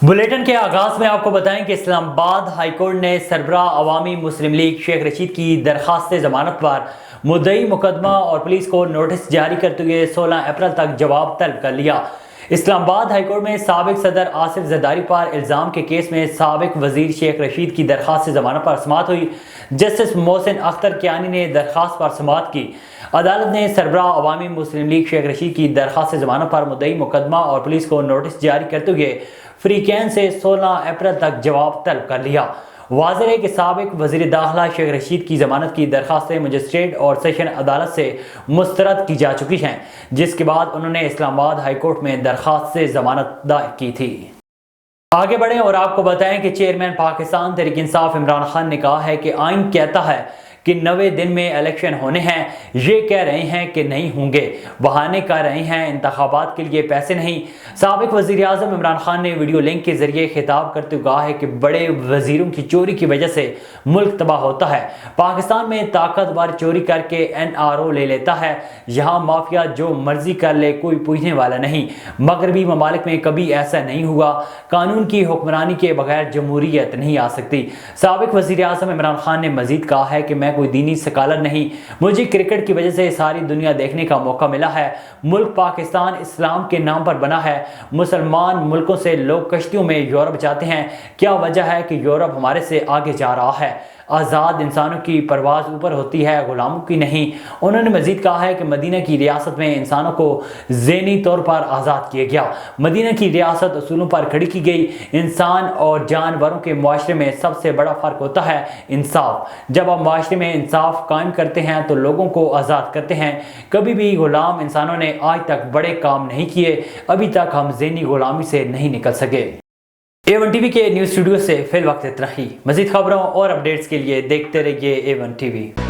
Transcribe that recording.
Bulletin के आगाज में आपको बताएं कि इस्लामाबाद हाई कोर्ट ने सरबराह अवामी मुस्लिम लीग शेख रशीद की दरखास्त जमानत पर मुद्दई मुकदमा और पुलिस को नोटिस जारी करते हुए 16 अप्रैल तक जवाब तलब कर लिया। इस्लामाबाद हाई कोर्ट में साबिक सदर आसिफ जरदारी पर इल्ज़ाम के केस में साबिक वजीर शेख रशीद की दरखास्त जमानत पर समाअत हुई। जस्टिस मोहसिन अख्तर कियानी ने दरखास्त पर समाअत की। अदालत ने सरबराह अवामी मुस्लिम लीग शेख रशीद की दरखास्त जमानत पर मुद्दई मुकदमा और पुलिस को नोटिस जारी करते हुए फ्रीकैन से 16 अप्रैल तक जवाब तलब कर लिया। वाज़ेह है कि साबिक वज़ीर दाखिला शेख रशीद की ज़मानत की दरखास्तें मजिस्ट्रेट और सेशन अदालत से मुस्तरद की जा चुकी हैं, जिसके बाद उन्होंने इस्लामाबाद हाई कोर्ट में दरखास्त से ज़मानत दायर की थी। आगे बढ़ें और आपको बताएं कि चेयरमैन पाकिस्तान तहरीक इंसाफ इमरान खान ने कहा है कि आइन कहता है कि 90 दिन में इलेक्शन होने हैं, ये कह रहे हैं कि नहीं होंगे, बहाने कर रहे हैं, इंतखाबात के लिए पैसे नहीं। साबिक वज़ीर आज़म इमरान खान ने वीडियो लिंक के जरिए खिताब करते हुए कहा है कि बड़े वजीरों की चोरी की वजह से मुल्क तबाह होता है। पाकिस्तान में ताकतवर चोरी करके NRO ले लेता है, यहाँ माफिया जो मर्जी कर ले, कोई पूछने वाला नहीं। मगरबी ममालिक में कभी ऐसा नहीं हुआ। कानून की हुक्मरानी के बगैर जमहूरियत नहीं आ सकती। साबिक वज़ीर आज़म इमरान खान ने मजीद कहा है कि मैं कोई दीनी स्कॉलर नहीं, मुझे क्रिकेट की वजह से सारी दुनिया देखने का मौका मिला है। मुल्क पाकिस्तान इस्लाम के नाम पर बना है। मुसलमान मुल्कों से लोग कश्तियों में यूरोप जाते हैं, क्या वजह है कि यूरोप हमारे से आगे जा रहा है। आज़ाद इंसानों की परवाज़ ऊपर होती है, गुलामों की नहीं। उन्होंने मजीद कहा है कि मदीना की रियासत में इंसानों को ज़हनी तौर पर आज़ाद किया गया। मदीना की रियासत असूलों पर खड़ी की गई। इंसान और जानवरों के मुआशरे में सबसे बड़ा फ़र्क होता है इंसाफ। जब आप मुआशरे में इंसाफ कायम करते हैं तो लोगों को आज़ाद करते हैं। कभी भी गुलाम इंसानों ने आज तक बड़े काम नहीं किए, अभी तक हम ज़हनी गुलामी से नहीं निकल सके। A1 TV के न्यूज़ स्टूडियो से फिल वक्त इतना ही। मज़ीद खबरों और अपडेट्स के लिए देखते रहिए A1 TV।